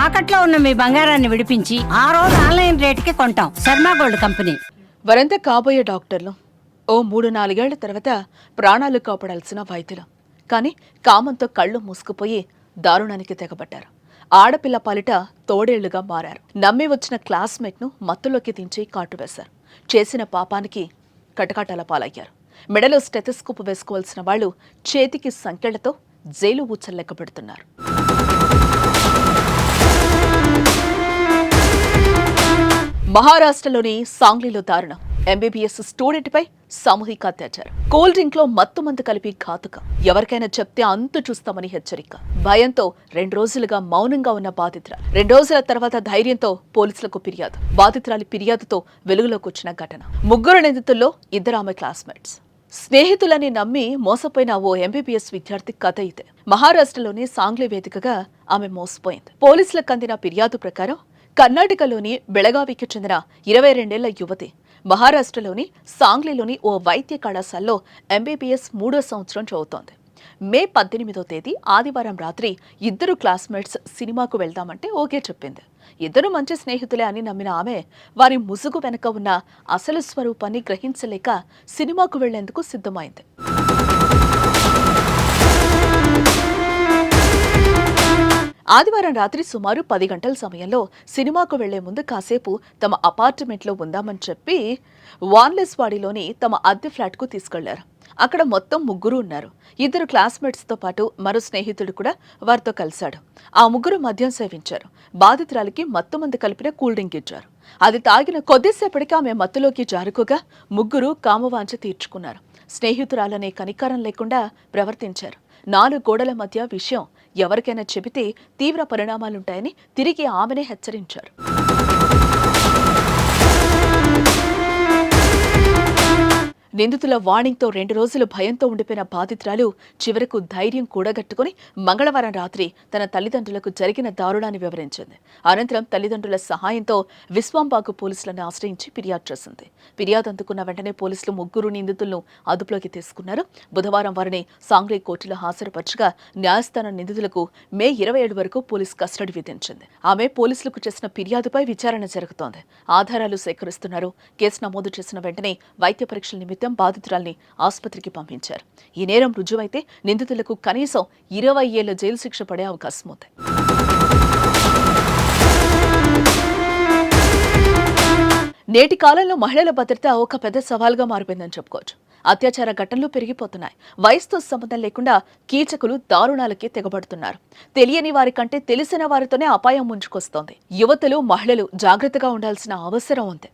తాకట్లో ఉన్న మీ బంగారాన్ని విడిపించి ఆ రోజు ఆన్లైన్ రేటుకి కొంటాం. Sharma gold company. వరంతా కాబోయే డాక్టర్లు ఓ 3-4 ఏళ్ల తర్వాత ప్రాణాలు కాపాడాల్సిన వైద్యులు కానీ కామంతో కళ్ళు మూసుకుపోయి దారుణానికి తెగబడ్డారు. ఆడపిల్ల పాలిట తోడేళ్లుగా మారారు. నమ్మి వచ్చిన క్లాస్మేట్ ను మత్తులోకి దించి కాటువేశారు. చేసిన పాపానికి కటకాటాల పాలయ్యారు. మెడలో స్టెథోస్కోప్ వేసుకోవాల్సిన వాళ్లు చేతికి సంకెళ్లతో జైలు ఊచల్లెక్క పెడుతున్నారు. మహారాష్ట్రలోని సాంగ్లీలో దారుణం. ఎంబీబీఎస్ స్టూడెంట్ పై సామూహిక అత్యాచారం. కూల్ డ్రింక్ లో మత్తు మందు కలిపి ఘాతుకం. ఎవరికైనా చెప్తే అంతు చూస్తామని హెచ్చరిక. భయంతో 2 రోజులుగా మౌనంగా ఉన్న బాధితురాలు 2 రోజుల తర్వాత ధైర్యంతో పోలీసులకు ఫిర్యాదు. బాధితురాలి ఫిర్యాదుతో వెలుగులోకి వచ్చిన ఘటన. 3 నిందితుల్లో 2 ఆమె క్లాస్మేట్స్. స్నేహితులని నమ్మి మోసపోయిన ఓ ఎంబీబీఎస్ విద్యార్థి కథ ఇదే. మహారాష్ట్రలోని సాంగ్లీ వేదికగా ఆమె మోసపోయింది. పోలీసులకు అందిన ఫిర్యాదు ప్రకారం కర్ణాటకలోని బెళగావికి చెందిన 22 ఏళ్ల యువతి మహారాష్ట్రలోని సాంగ్లీలోని ఓ వైద్య కళాశాలలో ఎంబీబీఎస్ 3వ సంవత్సరం చదువుతోంది. మే 18వ తేదీ ఆదివారం రాత్రి 2 క్లాస్మేట్స్ సినిమాకు వెళ్దామంటే ఓకే చెప్పింది. 2 మంచి స్నేహితులే అని నమ్మిన ఆమె వారి ముసుగు వెనక ఉన్న అసలు స్వరూపాన్ని గ్రహించలేక సినిమాకు వెళ్లేందుకు సిద్ధమైంది. ఆదివారం రాత్రి సుమారు 10 గంటల సమయంలో సినిమాకు వెళ్లే ముందు కాసేపు తమ అపార్ట్మెంట్లో ఉందామని చెప్పి వాన్లెస్వాడిలోని తమ అద్దె ఫ్లాట్కు తీసుకెళ్లారు. అక్కడ మొత్తం 3 ఉన్నారు. 2 క్లాస్మేట్స్తో పాటు మరో స్నేహితుడు కూడా వారితో కలిశాడు. ఆ 3 మద్యం సేవించారు. బాధితురాలికి మత్తుమందు కలిపిన కూల్ డ్రింక్ ఇచ్చారు. అది తాగిన కొద్దిసేపటికి ఆమె మత్తులోకి జారుకోగా 3 కామవాంఛ తీర్చుకున్నారు. స్నేహితురాలనే కనికరం లేకుండా ప్రవర్తించారు. 4 గోడల మధ్య విషయం ఎవరికైనా చెబితే తీవ్ర పరిణామాలుంటాయని తిరిగి ఆమెనే హెచ్చరించారు. నిందితుల వార్నింగ్తో 2 రోజులు భయంతో ఉండిపోయిన బాధితురాలు చివరకు ధైర్యం కూడగట్టుకుని మంగళవారం రాత్రి తన తల్లిదండ్రులకు జరిగిన దారుణాన్ని వివరించింది. అనంతరం తల్లిదండ్రుల సహాయంతో విశ్వాంబాగు పోలీసులను ఆశ్రయించి ఫిర్యాదు చేసింది. ఫిర్యాదు అందుకున్న వెంటనే పోలీసులు 3 నిందితులను అదుపులోకి తీసుకున్నారు. బుధవారం వారిని సాంగ్లీ కోర్టులో హాజరుపరచగా న్యాయస్థానం నిందితులకు మే 27 వరకు పోలీస్ కస్టడీ విధించింది. ఆమె పోలీసులకు చేసిన ఫిర్యాదుపై విచారణ జరుగుతోంది. ఆధారాలు సేకరిస్తున్నారు. కేసు నమోదు చేసిన వెంటనే వైద్య పరీక్షల నిమిత్తం బాధితురాల్ని ఆసుపత్రికి పంపించారు. ఈ నేరం రుజువైతే నిందితులకు కనీసం 20 ఏళ్ల జైలు శిక్ష పడే అవకాశం ఉంది. నేటి కాలంలో మహిళల భద్రత ఒక పెద్ద సవాల్గా మారిపోయిందని చెప్పుకోవచ్చు. అత్యాచార ఘటనలు పెరిగిపోతున్నాయి. వయసుతో సంబంధం లేకుండా కీచకులు దారుణాలకి తెగబడుతున్నారు. తెలియని వారి కంటే తెలిసిన వారితోనే అపాయం ముంచుకొస్తోంది. యువతులు, మహిళలు జాగ్రత్తగా ఉండాల్సిన అవసరం ఉంది.